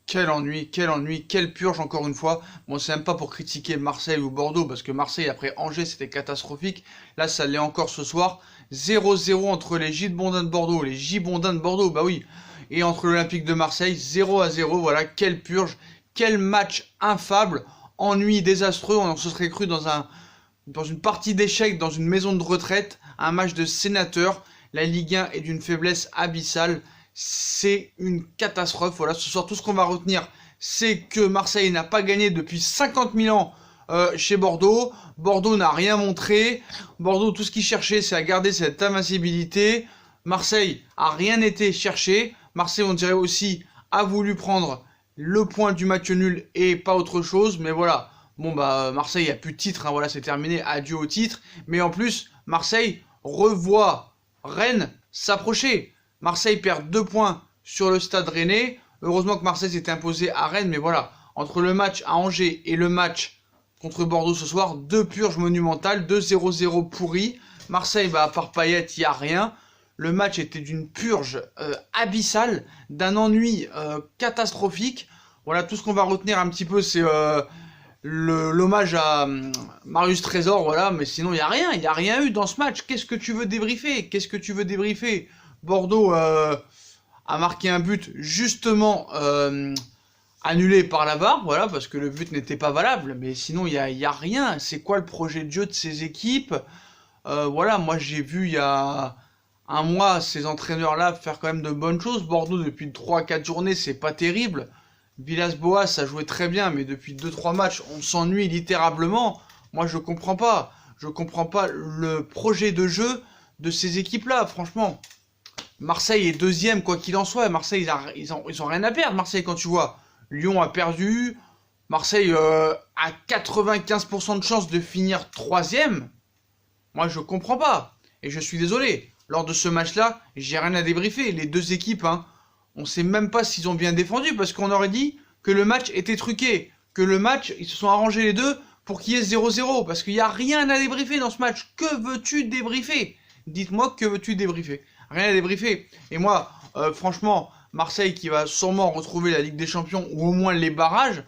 quel ennui, quelle purge encore une fois. Bon, c'est même pas pour critiquer Marseille ou Bordeaux, parce que Marseille après Angers c'était catastrophique. Là, ça l'est encore ce soir. 0-0 entre les Gibondins de Bordeaux, bah oui, et entre l'Olympique de Marseille, 0-0, voilà, quelle purge, quel match infâme, ennui désastreux, on se serait cru dans une partie d'échecs, dans une maison de retraite, un match de sénateur. La Ligue 1 est d'une faiblesse abyssale. C'est une catastrophe. Voilà, ce soir, tout ce qu'on va retenir, c'est que Marseille n'a pas gagné depuis 50 000 ans chez Bordeaux. Bordeaux n'a rien montré. Bordeaux, tout ce qu'il cherchait, c'est à garder cette invincibilité. Marseille a rien été cherché. Marseille, on dirait aussi, a voulu prendre le point du match nul et pas autre chose. Mais voilà, bon bah Marseille a plus de titre, hein, voilà, c'est terminé, adieu au titre. Mais en plus, Marseille revoit Rennes s'approcher. Marseille perd 2 points sur le stade rennais. Heureusement que Marseille s'était imposé à Rennes, mais voilà, entre le match à Angers et le match contre Bordeaux ce soir, 2 purges monumentales, 2-0-0 pourris. Marseille, bah, à part Payet, il n'y a rien. Le match était d'une purge abyssale, d'un ennui catastrophique. Voilà, tout ce qu'on va retenir un petit peu, c'est l'hommage à Marius Trésor, voilà, mais sinon il n'y a rien eu dans ce match. Qu'est-ce que tu veux débriefer? Bordeaux a marqué un but justement annulé par la VAR, voilà, parce que le but n'était pas valable, mais sinon il y a rien. C'est quoi le projet de jeu de ces équipes? Voilà, moi j'ai vu il y a un mois ces entraîneurs-là faire quand même de bonnes choses. Bordeaux depuis 3-4 journées, c'est pas terrible. Villas-Boas, ça jouait très bien, mais depuis 2-3 matchs, on s'ennuie littéralement. Moi, je comprends pas. Je comprends pas le projet de jeu de ces équipes-là, franchement. Marseille est deuxième, quoi qu'il en soit. Marseille, ils ont rien à perdre. Marseille, quand tu vois, Lyon a perdu. Marseille a 95% de chance de finir troisième. Moi, je comprends pas. Et je suis désolé. Lors de ce match-là, j'ai rien à débriefer. Les deux équipes, hein, on sait même pas s'ils ont bien défendu, parce qu'on aurait dit que le match était truqué, que le match, ils se sont arrangés les deux pour qu'il y ait 0-0, parce qu'il n'y a rien à débriefer dans ce match. Que veux-tu débriefer? Dites-moi, que veux-tu débriefer? Rien à débriefer. Et moi, franchement, Marseille qui va sûrement retrouver la Ligue des Champions, ou au moins les barrages,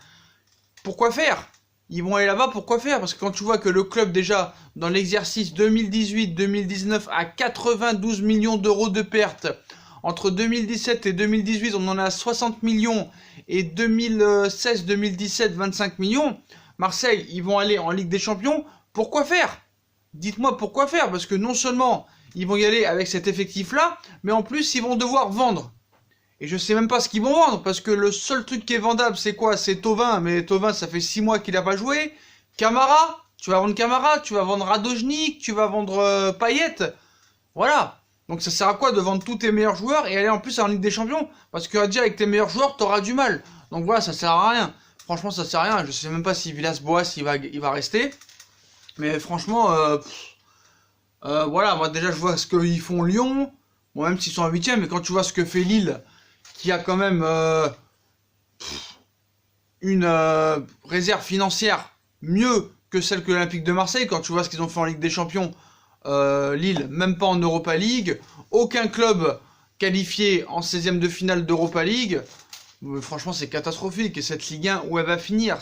pourquoi faire? Ils vont aller là-bas, pourquoi faire? Parce que quand tu vois que le club, déjà, dans l'exercice 2018-2019, a 92 millions d'euros de pertes, entre 2017 et 2018, on en a 60 millions, et 2016-2017, 25 millions, Marseille, ils vont aller en Ligue des Champions, pourquoi faire? Dites-moi pourquoi faire, parce que non seulement ils vont y aller avec cet effectif-là, mais en plus, ils vont devoir vendre. Et je sais même pas ce qu'ils vont vendre, parce que le seul truc qui est vendable, c'est quoi? C'est Thauvin, mais Thauvin, ça fait 6 mois qu'il a pas joué. Camara, tu vas vendre Camara, tu vas vendre Radojnik, tu vas vendre Payet. Voilà. Donc ça sert à quoi de vendre tous tes meilleurs joueurs et aller en plus en Ligue des Champions? Parce que déjà avec tes meilleurs joueurs, t'auras du mal. Donc voilà, ça sert à rien. Franchement, ça sert à rien. Je sais même pas si Villas-Boas il va rester. Mais franchement, voilà, moi déjà je vois ce qu'ils font Lyon. Bon, même s'ils sont en 8ème, mais quand tu vois ce que fait Lille, qui a quand même une réserve financière mieux que celle que l'Olympique de Marseille, quand tu vois ce qu'ils ont fait en Ligue des Champions, Lille, même pas en Europa League, aucun club qualifié en 16e de finale d'Europa League, franchement c'est catastrophique. Et cette Ligue 1, où elle va finir?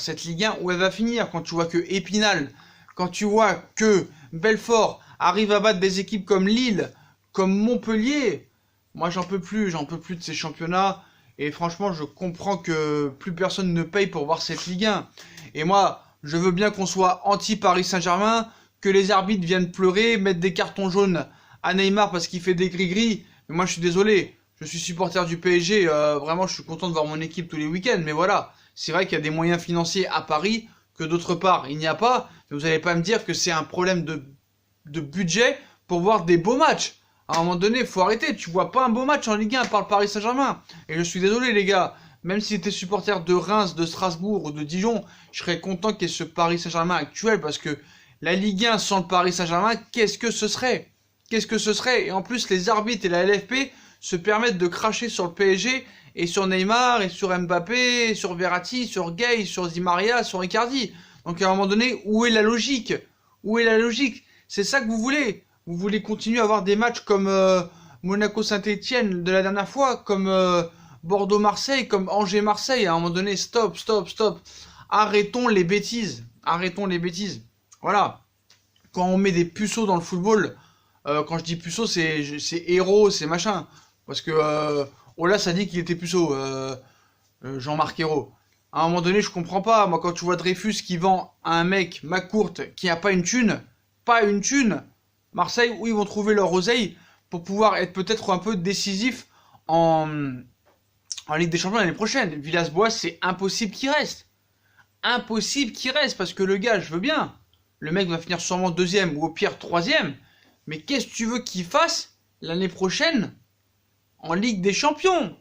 Quand tu vois que Épinal, quand tu vois que Belfort arrive à battre des équipes comme Lille, comme Montpellier, moi j'en peux plus de ces championnats. Et franchement, je comprends que plus personne ne paye pour voir cette Ligue 1. Et moi, je veux bien qu'on soit anti-Paris Saint-Germain, que les arbitres viennent pleurer, mettre des cartons jaunes à Neymar parce qu'il fait des gris-gris. Mais moi, je suis désolé. Je suis supporter du PSG. Vraiment, je suis content de voir mon équipe tous les week-ends. Mais voilà, c'est vrai qu'il y a des moyens financiers à Paris que d'autre part, il n'y a pas. Mais vous n'allez pas me dire que c'est un problème de budget pour voir des beaux matchs. À un moment donné, il faut arrêter. Tu vois pas un beau match en Ligue 1 par le Paris Saint-Germain. Et je suis désolé, les gars. Même si t'es supporter de Reims, de Strasbourg ou de Dijon, je serais content qu'il y ait ce Paris Saint-Germain actuel, parce que la Ligue 1 sans le Paris Saint-Germain, qu'est-ce que ce serait? Et en plus, les arbitres et la LFP se permettent de cracher sur le PSG et sur Neymar et sur Mbappé, et sur Verratti, sur Gay, sur Di Maria, sur Icardi. Donc à un moment donné, où est la logique? C'est ça que vous voulez? Vous voulez continuer à avoir des matchs comme Monaco-Saint-Etienne de la dernière fois, comme Bordeaux-Marseille comme Angers-Marseille. À un moment donné, stop, stop, stop. Arrêtons les bêtises. Arrêtons les bêtises. Voilà. Quand on met des puceaux dans le football, quand je dis puceaux, c'est héros, c'est machin. Parce que Olas a dit qu'il était puceau, Jean-Marc Hérault. À un moment donné, je comprends pas. Moi, quand tu vois Dreyfus qui vend à un mec McCourt qui a pas une thune, Marseille, où ils vont trouver leur oseille pour pouvoir être peut-être un peu décisif en Ligue des Champions l'année prochaine. Villas-Boas, c'est impossible qu'il reste. Impossible qu'il reste, parce que le gars, je veux bien. Le mec va finir sûrement deuxième ou au pire troisième. Mais qu'est-ce que tu veux qu'il fasse l'année prochaine en Ligue des Champions?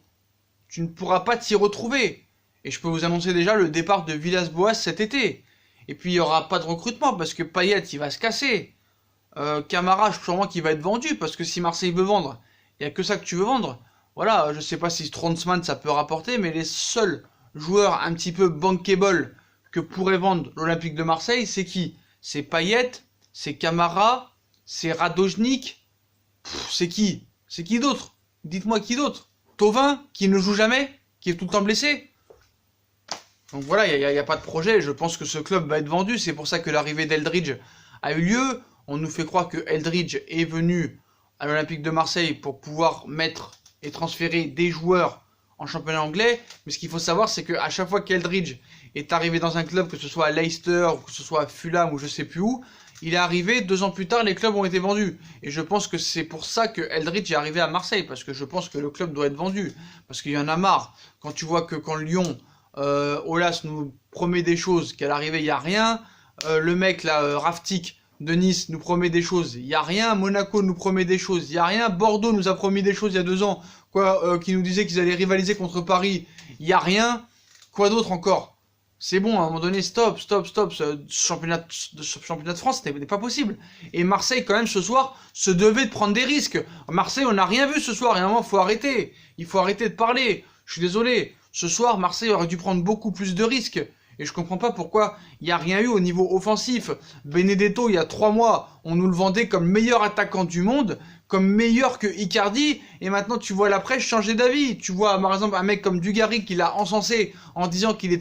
Tu ne pourras pas t'y retrouver. Et je peux vous annoncer déjà le départ de Villas-Boas cet été. Et puis il n'y aura pas de recrutement parce que Payet il va se casser. Camara, sûrement qu'il va être vendu parce que si Marseille veut vendre, il n'y a que ça que tu veux vendre. Voilà, je ne sais pas si Strootman ça peut rapporter, mais les seuls joueurs un petit peu bankable que pourrait vendre l'Olympique de Marseille, c'est qui? C'est Payet, c'est Camara, c'est Radojnik. C'est qui? C'est qui d'autre? Dites-moi qui d'autre? Thauvin, qui ne joue jamais, qui est tout le temps blessé. Donc voilà, il n'y a pas de projet. Je pense que ce club va être vendu. C'est pour ça que l'arrivée d'Eldridge a eu lieu. On nous fait croire que Eldridge est venu à l'Olympique de Marseille pour pouvoir mettre et transférer des joueurs en championnat anglais. Mais ce qu'il faut savoir, c'est qu'à chaque fois qu'Eldridge est arrivé dans un club, que ce soit à Leicester, ou que ce soit à Fulham ou je sais plus où, il est arrivé 2 ans plus tard, les clubs ont été vendus. Et je pense que c'est pour ça que Eldridge est arrivé à Marseille, parce que je pense que le club doit être vendu. Parce qu'il y en a marre. Quand tu vois que quand Lyon, Olas nous promet des choses, qu'à l'arrivée il n'y a rien, le mec là, Raftik de Nice nous promet des choses, il n'y a rien, Monaco nous promet des choses, il n'y a rien, Bordeaux nous a promis des choses il y a 2 ans, qui nous disait qu'ils allaient rivaliser contre Paris, il n'y a rien, quoi d'autre encore? C'est bon, à un moment donné, stop, stop, stop, ce championnat de France, ce n'est pas possible. Et Marseille, quand même, ce soir, se devait de prendre des risques. Marseille, on n'a rien vu ce soir, et à un moment, il faut arrêter. Il faut arrêter de parler. Je suis désolé. Ce soir, Marseille aurait dû prendre beaucoup plus de risques. Et je comprends pas pourquoi il n'y a rien eu au niveau offensif. Benedetto, il y a 3 mois, on nous le vendait comme meilleur attaquant du monde, comme meilleur que Icardi, et maintenant tu vois la presse changer d'avis. Tu vois, par exemple, un mec comme Dugarry qui l'a encensé en disant qu'il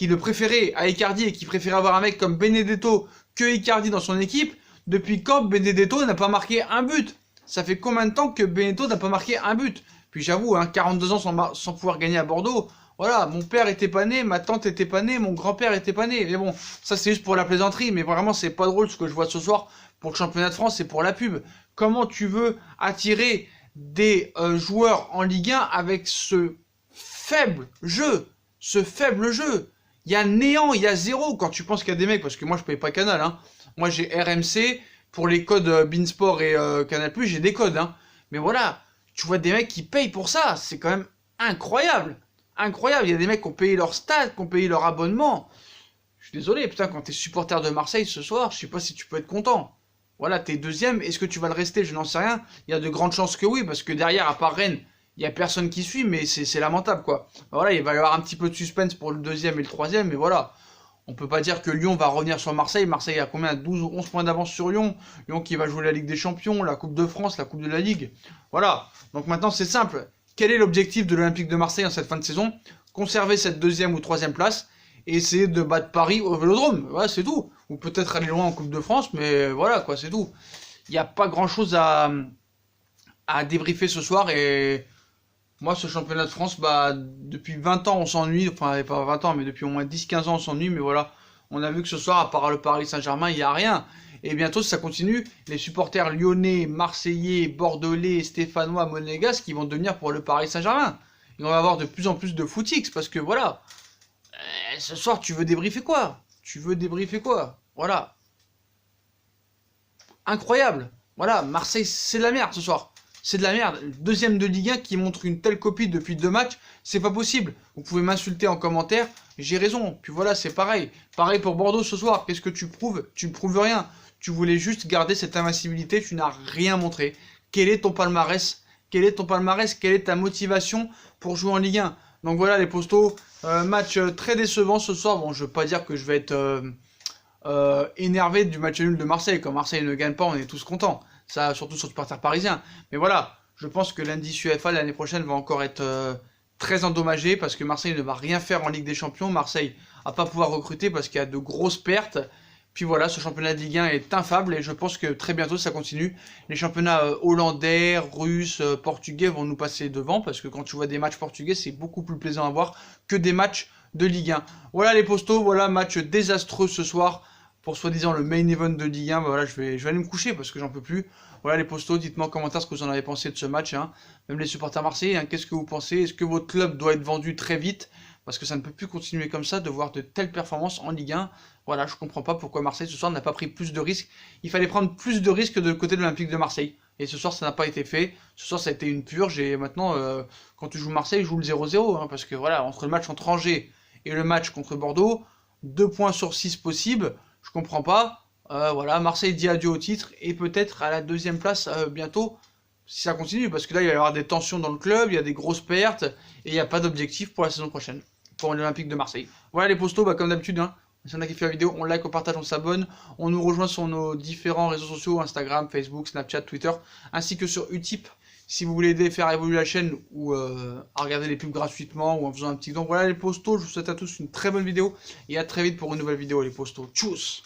le préférait à Icardi et qu'il préférait avoir un mec comme Benedetto que Icardi dans son équipe. Depuis quand Benedetto n'a pas marqué un but? Ça fait combien de temps que Benedetto n'a pas marqué un but? Puis j'avoue, 42 ans sans pouvoir gagner à Bordeaux, voilà, mon père était pas né, ma tante était pas née, mon grand-père était pas né. Mais bon, ça c'est juste pour la plaisanterie, mais vraiment c'est pas drôle ce que je vois ce soir pour le championnat de France et pour la pub. Comment tu veux attirer des joueurs en Ligue 1 avec ce faible jeu? Ce faible jeu. Il y a néant, il y a zéro quand tu penses qu'il y a des mecs, parce que moi je paye pas Canal, hein. Moi j'ai RMC, pour les codes Beansport et Canal+, j'ai des codes, hein. Mais voilà, tu vois des mecs qui payent pour ça, c'est quand même incroyable. Incroyable, il y a des mecs qui ont payé leur stade, qui ont payé leur abonnement. Je suis désolé, putain, quand t'es supporter de Marseille ce soir, je sais pas si tu peux être content. Voilà, t'es deuxième, est-ce que tu vas le rester? Je n'en sais rien. Il y a de grandes chances que oui, parce que derrière, à part Rennes, il y a personne qui suit, mais c'est lamentable, quoi. Voilà, il va y avoir un petit peu de suspense pour le deuxième et le troisième, mais voilà. On peut pas dire que Lyon va revenir sur Marseille. Marseille a combien? 12 ou 11 points d'avance sur Lyon. Lyon qui va jouer la Ligue des Champions, la Coupe de France, la Coupe de la Ligue. Voilà. Donc maintenant, c'est simple. Quel est l'objectif de l'Olympique de Marseille en cette fin de saison? Conserver cette deuxième ou troisième place et essayer de battre Paris au Vélodrome. Voilà, c'est tout. Ou peut-être aller loin en Coupe de France, mais voilà, quoi, c'est tout. Il n'y a pas grand-chose à débriefer ce soir. Et moi, ce championnat de France, bah, depuis 20 ans, on s'ennuie. Enfin, pas 20 ans, mais depuis au moins 10-15 ans, on s'ennuie. Mais voilà, on a vu que ce soir, à part le Paris Saint-Germain, il n'y a rien. Et bientôt, si ça continue, les supporters lyonnais, marseillais, bordelais, stéphanois, monégasques, qui vont devenir pour le Paris Saint-Germain. Et on va avoir de plus en plus de footix, parce que voilà, ce soir, tu veux débriefer quoi? Tu veux débriefer quoi? Voilà. Incroyable. Voilà, Marseille, c'est de la merde ce soir. C'est de la merde. Deuxième de Ligue 1 qui montre une telle copie depuis 2 matchs, c'est pas possible. Vous pouvez m'insulter en commentaire, j'ai raison. Puis voilà, c'est pareil. Pareil pour Bordeaux ce soir. Qu'est-ce que tu prouves? Tu ne prouves rien. Tu voulais juste garder cette invincibilité, tu n'as rien montré. Quel est ton palmarès? Quel est ton palmarès? Quelle est ta motivation pour jouer en Ligue 1? Donc voilà les postos, match très décevant ce soir. Bon, je veux pas dire que je vais être énervé du match nul de Marseille. Quand Marseille ne gagne pas, on est tous contents. Ça, surtout sur le supporter parisien. Mais voilà, je pense que l'indice UEFA l'année prochaine va encore être très endommagé parce que Marseille ne va rien faire en Ligue des Champions. Marseille va pas pouvoir recruter parce qu'il y a de grosses pertes. Puis voilà, ce championnat de Ligue 1 est infable et je pense que très bientôt ça continue. Les championnats hollandais, russes, portugais vont nous passer devant parce que quand tu vois des matchs portugais, c'est beaucoup plus plaisant à voir que des matchs de Ligue 1. Voilà les postos, voilà match désastreux ce soir pour soi-disant le main event de Ligue 1. Bah voilà, je vais aller me coucher parce que j'en peux plus. Voilà les postos, dites-moi en commentaire ce que vous en avez pensé de ce match. Hein. Même les supporters marseillais, hein, qu'est-ce que vous pensez? Est-ce que votre club doit être vendu très vite? Parce que ça ne peut plus continuer comme ça, de voir de telles performances en Ligue 1. Voilà, je comprends pas pourquoi Marseille ce soir n'a pas pris plus de risques. Il fallait prendre plus de risques de côté de l'Olympique de Marseille. Et ce soir, ça n'a pas été fait. Ce soir, ça a été une purge. Et maintenant, quand tu joues Marseille, joue le 0-0. Hein, parce que voilà, entre le match entre Angers et le match contre Bordeaux, 2 points sur 6 possibles. Je comprends pas. Voilà, Marseille dit adieu au titre. Et peut-être à la deuxième place bientôt. Si ça continue, parce que là, il va y avoir des tensions dans le club, il y a des grosses pertes, et il n'y a pas d'objectif pour la saison prochaine, pour l'Olympique de Marseille. Voilà les postos, bah, comme d'habitude, hein, si on a kiffé la vidéo, on like, on partage, on s'abonne, on nous rejoint sur nos différents réseaux sociaux, Instagram, Facebook, Snapchat, Twitter, ainsi que sur Utip, si vous voulez aider à faire évoluer la chaîne, ou à regarder les pubs gratuitement, ou en faisant un petit don. Voilà les postos, je vous souhaite à tous une très bonne vidéo, et à très vite pour une nouvelle vidéo les postos. Tchuss!